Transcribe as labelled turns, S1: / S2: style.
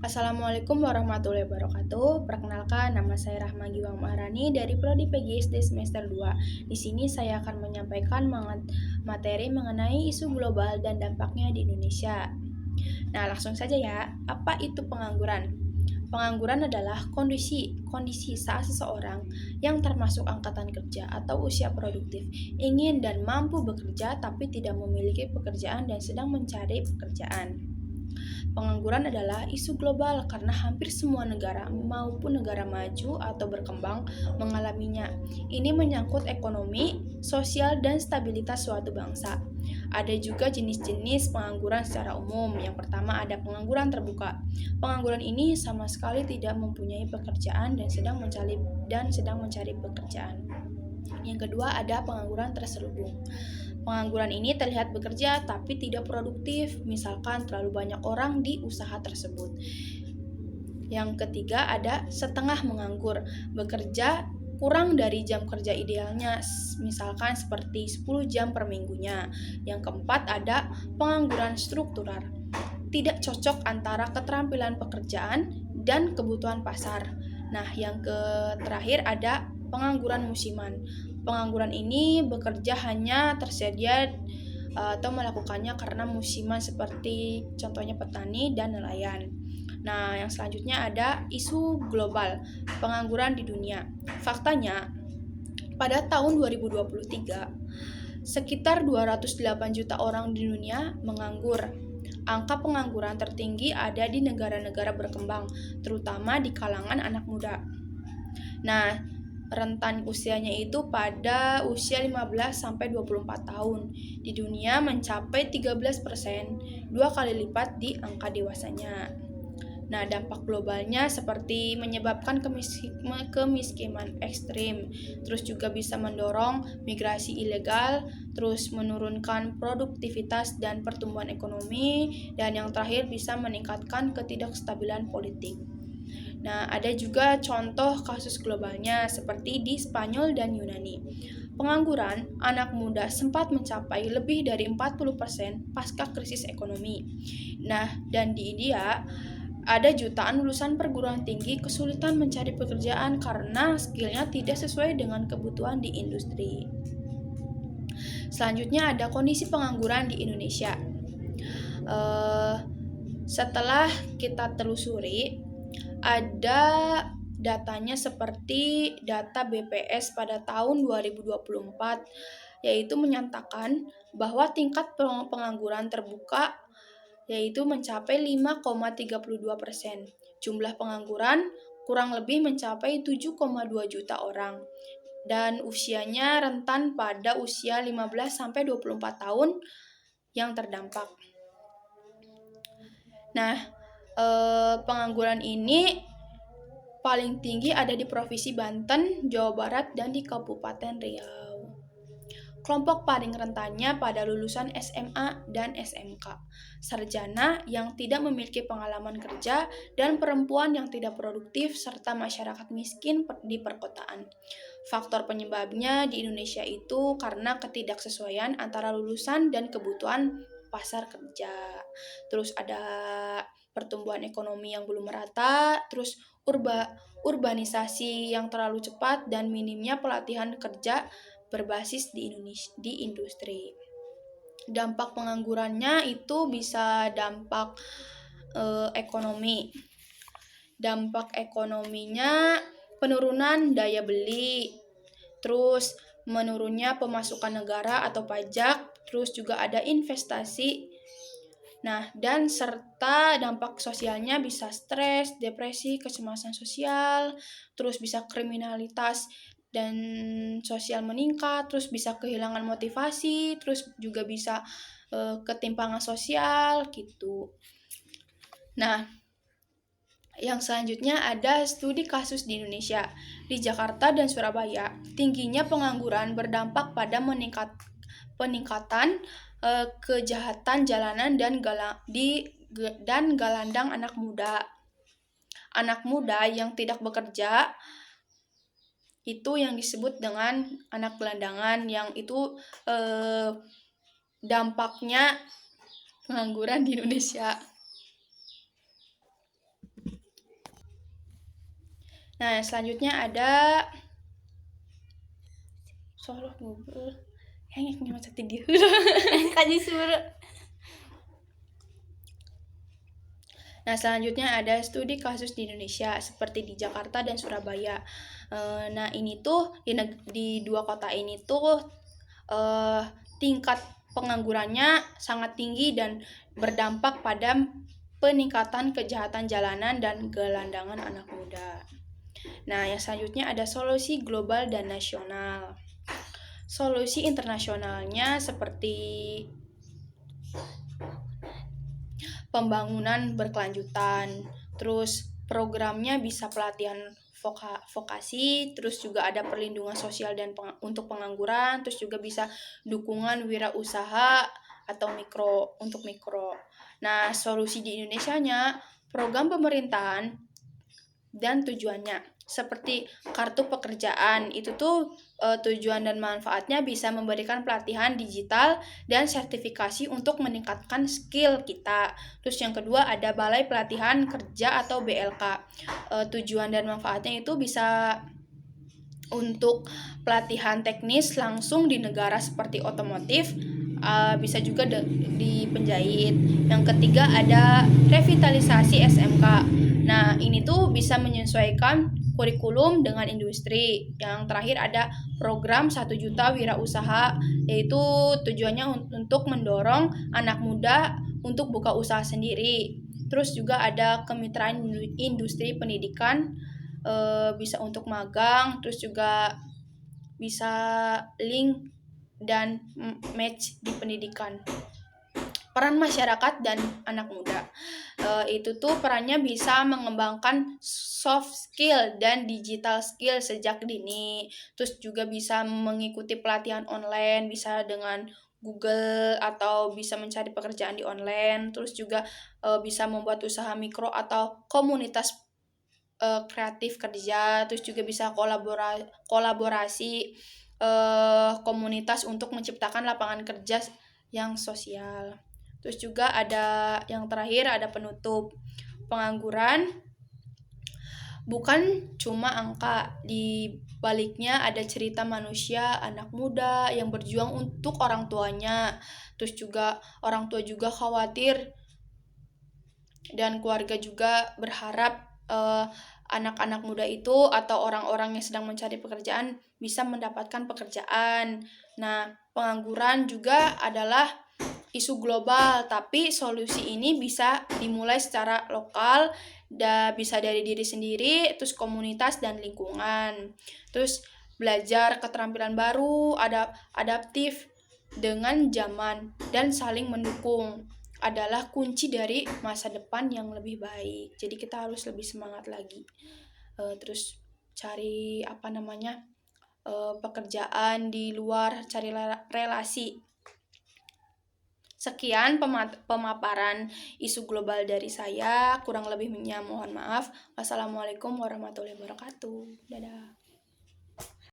S1: Assalamualaikum warahmatullahi wabarakatuh. Perkenalkan, nama saya Rahma Giwang Maharani dari Prodi PGSD semester 2. Di sini saya akan menyampaikan materi mengenai isu global dan dampaknya di Indonesia. Nah, langsung saja ya. Apa itu pengangguran? Pengangguran adalah kondisi saat seseorang yang termasuk angkatan kerja atau usia produktif ingin dan mampu bekerja tapi tidak memiliki pekerjaan dan sedang mencari pekerjaan. Pengangguran adalah isu global karena hampir semua negara maupun negara maju atau berkembang mengalaminya. Ini menyangkut ekonomi, sosial, dan stabilitas suatu bangsa. Ada juga jenis-jenis pengangguran secara umum. Yang pertama ada pengangguran terbuka. Pengangguran ini sama sekali tidak mempunyai pekerjaan dan sedang mencari pekerjaan. Yang kedua ada pengangguran terselubung. Pengangguran ini terlihat bekerja tapi tidak produktif, misalkan terlalu banyak orang di usaha tersebut. Yang ketiga ada setengah menganggur, bekerja kurang dari jam kerja idealnya, misalkan seperti 10 jam per minggunya. Yang keempat ada pengangguran struktural, tidak cocok antara keterampilan pekerjaan dan kebutuhan pasar. Nah, yang terakhir ada pengangguran musiman. Pengangguran ini bekerja hanya tersedia atau melakukannya karena musiman seperti contohnya petani dan nelayan. Nah, yang selanjutnya ada isu global, pengangguran di dunia. Faktanya, pada tahun 2023, sekitar 208 juta orang di dunia menganggur. Angka pengangguran tertinggi ada di negara-negara berkembang, terutama di kalangan anak muda. Nah, rentan usianya itu pada usia 15 sampai 24 tahun. Di dunia mencapai 13%, 2 kali lipat di angka dewasanya. Nah, dampak globalnya seperti menyebabkan kemiskinan ekstrim, terus juga bisa mendorong migrasi ilegal, terus menurunkan produktivitas dan pertumbuhan ekonomi, dan yang terakhir bisa meningkatkan ketidakstabilan politik. Nah, ada juga contoh kasus globalnya seperti di Spanyol dan Yunani. Pengangguran anak muda sempat mencapai lebih dari 40% pasca krisis ekonomi. Nah, dan di India ada jutaan lulusan perguruan tinggi kesulitan mencari pekerjaan karena skillnya tidak sesuai dengan kebutuhan di industri. Selanjutnya ada kondisi pengangguran di Indonesia. Setelah kita telusuri, ada datanya seperti data BPS pada tahun 2024, yaitu menyatakan bahwa tingkat pengangguran terbuka yaitu mencapai 5,32%. Jumlah pengangguran kurang lebih mencapai 7,2 juta orang dan usianya rentan pada usia 15 sampai 24 tahun yang terdampak. Nah, pengangguran ini paling tinggi ada di Provinsi Banten, Jawa Barat, dan di Kabupaten Riau. Kelompok paling rentannya pada lulusan SMA dan SMK, sarjana yang tidak memiliki pengalaman kerja, dan perempuan yang tidak produktif, serta masyarakat miskin di perkotaan. Faktor penyebabnya di Indonesia itu karena ketidaksesuaian antara lulusan dan kebutuhan pasar kerja. Terus ada pertumbuhan ekonomi yang belum merata, terus urbanisasi yang terlalu cepat, dan minimnya pelatihan kerja berbasis di industri. Dampak penganggurannya itu bisa dampak ekonomi. Dampak ekonominya penurunan daya beli, terus menurunnya pemasukan negara atau pajak, terus juga ada investasi. Nah, dan serta dampak sosialnya bisa stres, depresi, kecemasan sosial, terus bisa kriminalitas dan sosial meningkat, terus bisa kehilangan motivasi, terus juga bisa ketimpangan sosial gitu. Nah, yang selanjutnya ada studi kasus di Indonesia. Di Jakarta dan Surabaya, tingginya pengangguran berdampak pada peningkatan kejahatan jalanan dan galandang anak muda. Anak muda yang tidak bekerja itu yang disebut dengan anak gelandangan, yang itu dampaknya pengangguran di Indonesia. Nah, selanjutnya ada Solo ngobrol. Kayaknya nyaman tidur.
S2: Kaji suruh.
S1: Nah, selanjutnya ada studi kasus di Indonesia seperti di Jakarta dan Surabaya. Nah, ini tuh di dua kota ini tuh tingkat penganggurannya sangat tinggi dan berdampak pada peningkatan kejahatan jalanan dan gelandangan anak muda. Nah, yang selanjutnya ada solusi global dan nasional. Solusi internasionalnya seperti pembangunan berkelanjutan, terus programnya bisa pelatihan vokasi, terus juga ada perlindungan sosial dan untuk pengangguran, terus juga bisa dukungan wirausaha atau untuk mikro. Nah, solusi di Indonesianya program pemerintahan dan tujuannya seperti kartu pekerjaan itu tuh tujuan dan manfaatnya bisa memberikan pelatihan digital dan sertifikasi untuk meningkatkan skill kita. Terus yang kedua ada Balai Pelatihan Kerja atau BLK. Tujuan dan manfaatnya itu bisa untuk pelatihan teknis langsung di negara seperti otomotif, bisa juga di penjahit. Yang ketiga ada revitalisasi SMK. Nah, ini tuh bisa menyesuaikan kurikulum dengan industri. Yang terakhir ada program 1 juta wirausaha, yaitu tujuannya untuk mendorong anak muda untuk buka usaha sendiri. Terus juga ada kemitraan industri pendidikan, bisa untuk magang, terus juga bisa link dan match di pendidikan. Peran masyarakat dan anak muda, itu tuh perannya bisa mengembangkan soft skill dan digital skill sejak dini. Terus juga bisa mengikuti pelatihan online, bisa dengan Google atau bisa mencari pekerjaan di online. Terus juga bisa membuat usaha mikro atau komunitas kreatif kerja. Terus juga bisa kolaborasi komunitas untuk menciptakan lapangan kerja yang sosial. Terus juga ada yang terakhir ada penutup. Pengangguran bukan cuma angka, di baliknya ada cerita manusia, anak muda yang berjuang untuk orang tuanya. Terus juga orang tua juga khawatir dan keluarga juga berharap anak-anak muda itu atau orang-orang yang sedang mencari pekerjaan bisa mendapatkan pekerjaan. Nah, pengangguran juga adalah isu global, tapi solusi ini bisa dimulai secara lokal, bisa dari diri sendiri, terus komunitas dan lingkungan. Terus belajar keterampilan baru, adaptif dengan zaman, dan saling mendukung adalah kunci dari masa depan yang lebih baik. Jadi kita harus lebih semangat lagi. Terus cari pekerjaan di luar, cari relasi. Sekian pemaparan isu global dari saya, kurang lebihnya mohon maaf. Wassalamualaikum warahmatullahi wabarakatuh. Dadah.